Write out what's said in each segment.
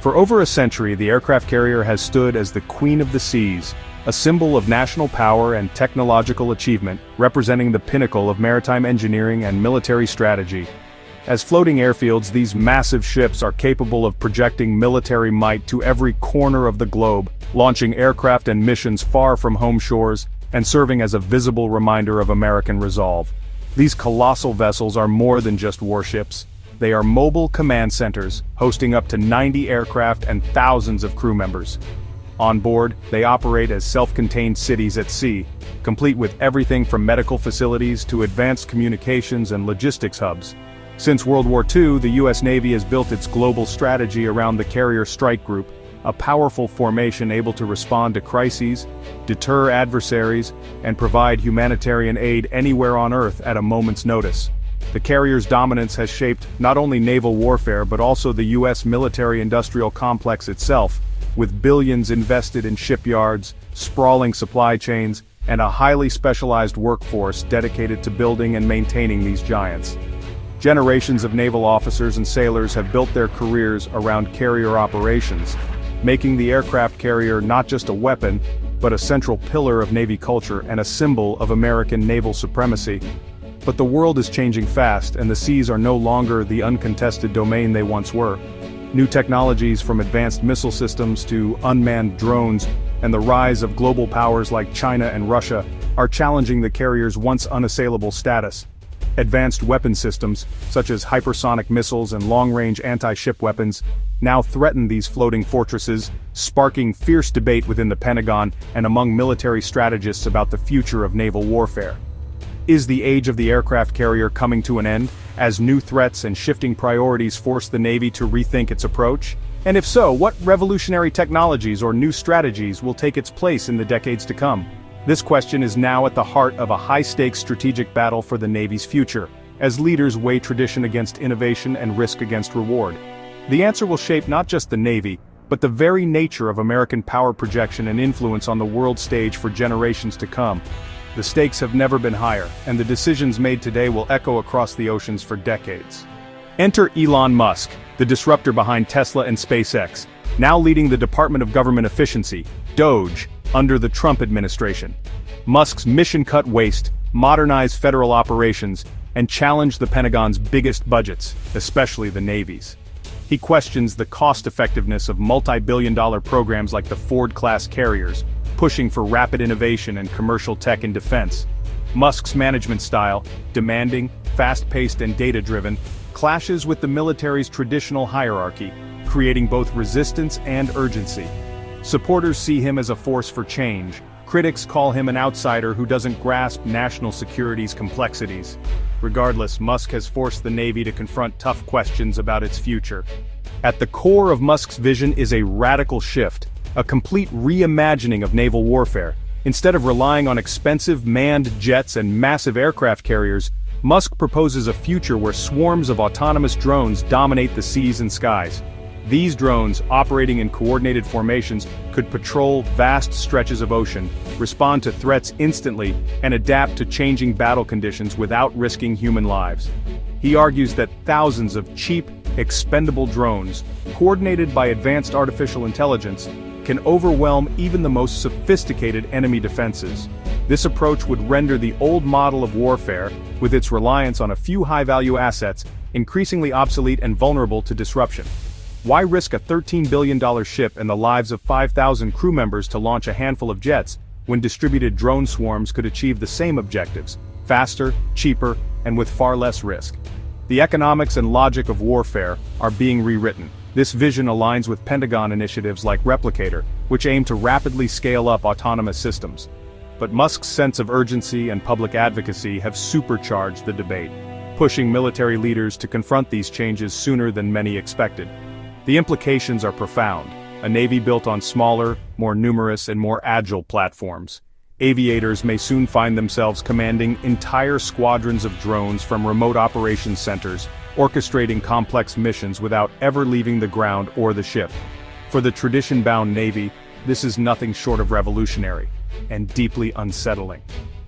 For over a century, the aircraft carrier has stood as the queen of the seas, a symbol of national power and technological achievement, representing the pinnacle of maritime engineering and military strategy. As floating airfields, these massive ships are capable of projecting military might to every corner of the globe, launching aircraft and missions far from home shores, and serving as a visible reminder of American resolve. These colossal vessels are more than just warships. They are mobile command centers, hosting up to 90 aircraft and thousands of crew members. On board, they operate as self-contained cities at sea, complete with everything from medical facilities to advanced communications and logistics hubs. Since World War II, the U.S. Navy has built its global strategy around the Carrier Strike Group, a powerful formation able to respond to crises, deter adversaries, and provide humanitarian aid anywhere on Earth at a moment's notice. The carrier's dominance has shaped not only naval warfare but also the U.S. military-industrial complex itself, with billions invested in shipyards, sprawling supply chains, and a highly specialized workforce dedicated to building and maintaining these giants. Generations of naval officers and sailors have built their careers around carrier operations, making the aircraft carrier not just a weapon, but a central pillar of Navy culture and a symbol of American naval supremacy. But the world is changing fast, and the seas are no longer the uncontested domain they once were. New technologies from advanced missile systems to unmanned drones, and the rise of global powers like China and Russia, are challenging the carrier's once unassailable status. Advanced weapon systems, such as hypersonic missiles and long-range anti-ship weapons, now threaten these floating fortresses, sparking fierce debate within the Pentagon and among military strategists about the future of naval warfare. Is the age of the aircraft carrier coming to an end, as new threats and shifting priorities force the Navy to rethink its approach? And if so, what revolutionary technologies or new strategies will take its place in the decades to come? This question is now at the heart of a high-stakes strategic battle for the Navy's future, as leaders weigh tradition against innovation and risk against reward. The answer will shape not just the Navy, but the very nature of American power projection and influence on the world stage for generations to come. The stakes have never been higher, and the decisions made today will echo across the oceans for decades. Enter Elon Musk, the disruptor behind Tesla and SpaceX, now leading the Department of Government Efficiency, DOGE, under the Trump administration. Musk's mission cut waste, modernize federal operations, and challenge the Pentagon's biggest budgets, especially the Navy's. He questions the cost-effectiveness of multi-billion-dollar programs like the Ford-class carriers, pushing for rapid innovation and commercial tech in defense. Musk's management style, demanding, fast-paced and data-driven, clashes with the military's traditional hierarchy, creating both resistance and urgency. Supporters see him as a force for change. Critics call him an outsider who doesn't grasp national security's complexities. Regardless, Musk has forced the Navy to confront tough questions about its future. At the core of Musk's vision is a radical shift, a complete reimagining of naval warfare. Instead of relying on expensive manned jets and massive aircraft carriers, Musk proposes a future where swarms of autonomous drones dominate the seas and skies. These drones, operating in coordinated formations, could patrol vast stretches of ocean, respond to threats instantly, and adapt to changing battle conditions without risking human lives. He argues that thousands of cheap, expendable drones, coordinated by advanced artificial intelligence, can overwhelm even the most sophisticated enemy defenses. This approach would render the old model of warfare, with its reliance on a few high-value assets, increasingly obsolete and vulnerable to disruption. Why risk a $13 billion ship and the lives of 5,000 crew members to launch a handful of jets, when distributed drone swarms could achieve the same objectives, faster, cheaper, and with far less risk? The economics and logic of warfare are being rewritten. This vision aligns with Pentagon initiatives like Replicator, which aim to rapidly scale up autonomous systems. But Musk's sense of urgency and public advocacy have supercharged the debate, pushing military leaders to confront these changes sooner than many expected. The implications are profound: a Navy built on smaller, more numerous and more agile platforms. Aviators may soon find themselves commanding entire squadrons of drones from remote operations centers, orchestrating complex missions without ever leaving the ground or the ship. For the tradition-bound Navy, this is nothing short of revolutionary, and deeply unsettling.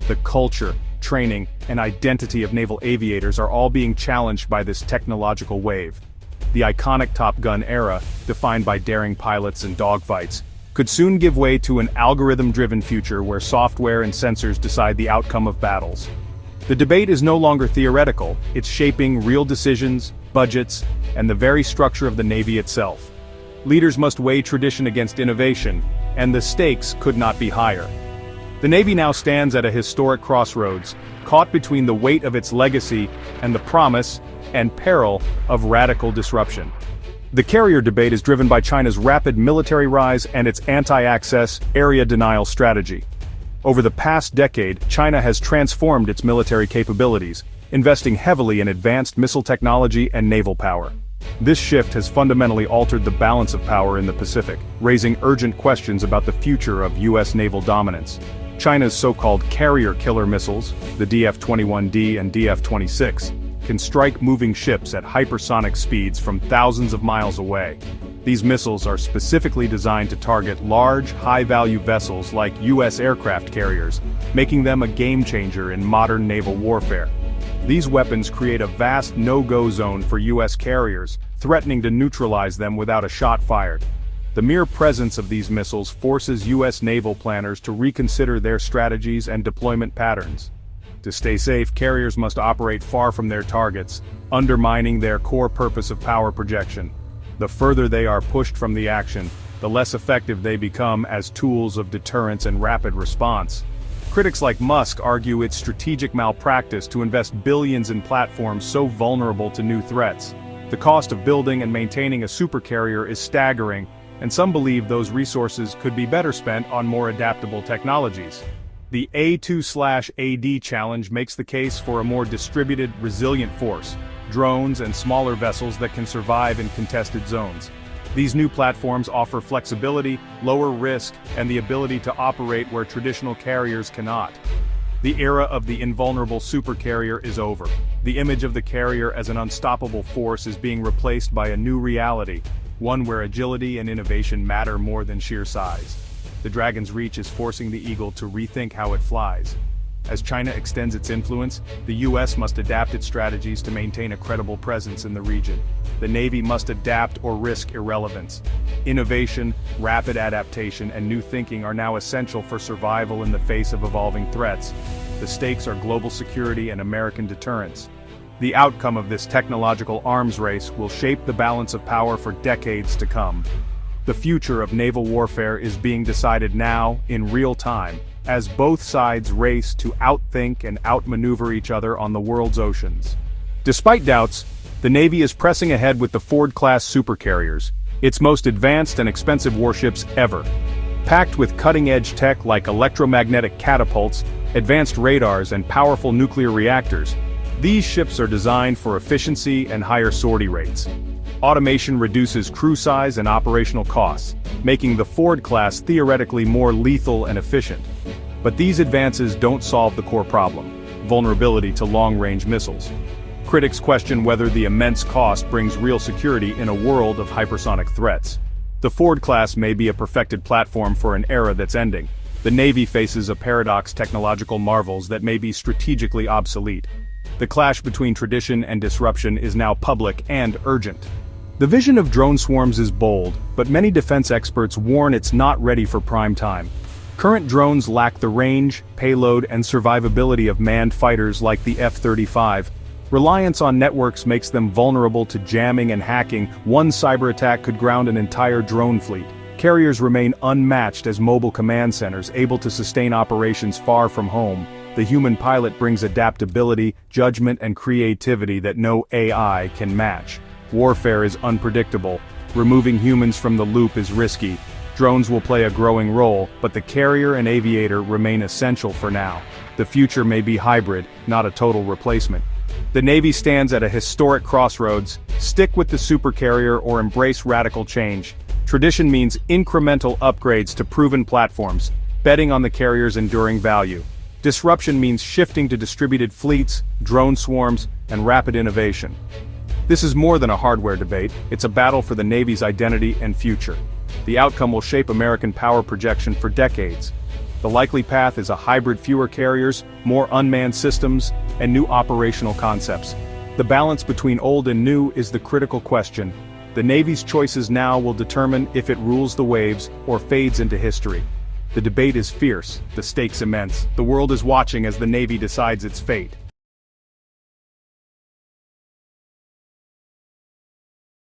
The culture, training, and identity of naval aviators are all being challenged by this technological wave. the iconic Top Gun era, defined by daring pilots and dogfights, could soon give way to an algorithm-driven future where software and sensors decide the outcome of battles. The debate is no longer theoretical, it's shaping real decisions, budgets, and the very structure of the Navy itself. Leaders must weigh tradition against innovation, and the stakes could not be higher. The Navy now stands at a historic crossroads, caught between the weight of its legacy and the promise and peril of radical disruption. The carrier debate is driven by China's rapid military rise and its anti-access, area denial strategy. Over the past decade, China has transformed its military capabilities, investing heavily in advanced missile technology and naval power. This shift has fundamentally altered the balance of power in the Pacific, raising urgent questions about the future of U.S. naval dominance. China's so-called carrier-killer missiles, the DF-21D and DF-26, can strike moving ships at hypersonic speeds from thousands of miles away. These missiles are specifically designed to target large, high-value vessels like U.S. aircraft carriers, making them a game-changer in modern naval warfare. These weapons create a vast no-go zone for U.S. carriers, threatening to neutralize them without a shot fired. The mere presence of these missiles forces U.S. naval planners to reconsider their strategies and deployment patterns. To stay safe, carriers must operate far from their targets, undermining their core purpose of power projection. The further they are pushed from the action, the less effective they become as tools of deterrence and rapid response. Critics like Musk argue it's strategic malpractice to invest billions in platforms so vulnerable to new threats. The cost of building and maintaining a supercarrier is staggering, and some believe those resources could be better spent on more adaptable technologies. The A2/AD challenge makes the case for a more distributed, resilient force, drones and smaller vessels that can survive in contested zones. These new platforms offer flexibility, lower risk, and the ability to operate where traditional carriers cannot. The era of the invulnerable supercarrier is over. The image of the carrier as an unstoppable force is being replaced by a new reality, one where agility and innovation matter more than sheer size. The Dragon's reach is forcing the Eagle to rethink how it flies. As China extends its influence, the U.S. must adapt its strategies to maintain a credible presence in the region. The Navy must adapt or risk irrelevance. Innovation, rapid adaptation, and new thinking are now essential for survival in the face of evolving threats. The stakes are global security and American deterrence. The outcome of this technological arms race will shape the balance of power for decades to come. The future of naval warfare is being decided now, in real time, as both sides race to outthink and outmaneuver each other on the world's oceans. Despite doubts, the Navy is pressing ahead with the Ford-class supercarriers, its most advanced and expensive warships ever. Packed with cutting-edge tech like electromagnetic catapults, advanced radars, and powerful nuclear reactors, these ships are designed for efficiency and higher sortie rates. Automation reduces crew size and operational costs, making the Ford class theoretically more lethal and efficient. But these advances don't solve the core problem: vulnerability to long-range missiles. Critics question whether the immense cost brings real security in a world of hypersonic threats. The Ford class may be a perfected platform for an era that's ending. The Navy faces a paradox: technological marvels that may be strategically obsolete. The clash between tradition and disruption is now public and urgent. The vision of drone swarms is bold, but many defense experts warn it's not ready for prime time. Current drones lack the range, payload, and survivability of manned fighters like the F-35. Reliance on networks makes them vulnerable to jamming and hacking. One cyber attack could ground an entire drone fleet. Carriers remain unmatched as mobile command centers, able to sustain operations far from home. The human pilot brings adaptability, judgment, and creativity that no AI can match. Warfare is unpredictable. Removing humans from the loop is risky. Drones will play a growing role, but the carrier and aviator remain essential for now. The future may be hybrid, not a total replacement. The Navy stands at a historic crossroads: stick with the supercarrier or embrace radical change. Tradition means incremental upgrades to proven platforms, betting on the carrier's enduring value. Disruption means shifting to distributed fleets, drone swarms, and rapid innovation. This is more than a hardware debate, it's a battle for the Navy's identity and future. The outcome will shape American power projection for decades. The likely path is a hybrid: fewer carriers, more unmanned systems, and new operational concepts. The balance between old and new is the critical question. The Navy's choices now will determine if it rules the waves or fades into history. The debate is fierce, the stakes immense. The world is watching as the Navy decides its fate.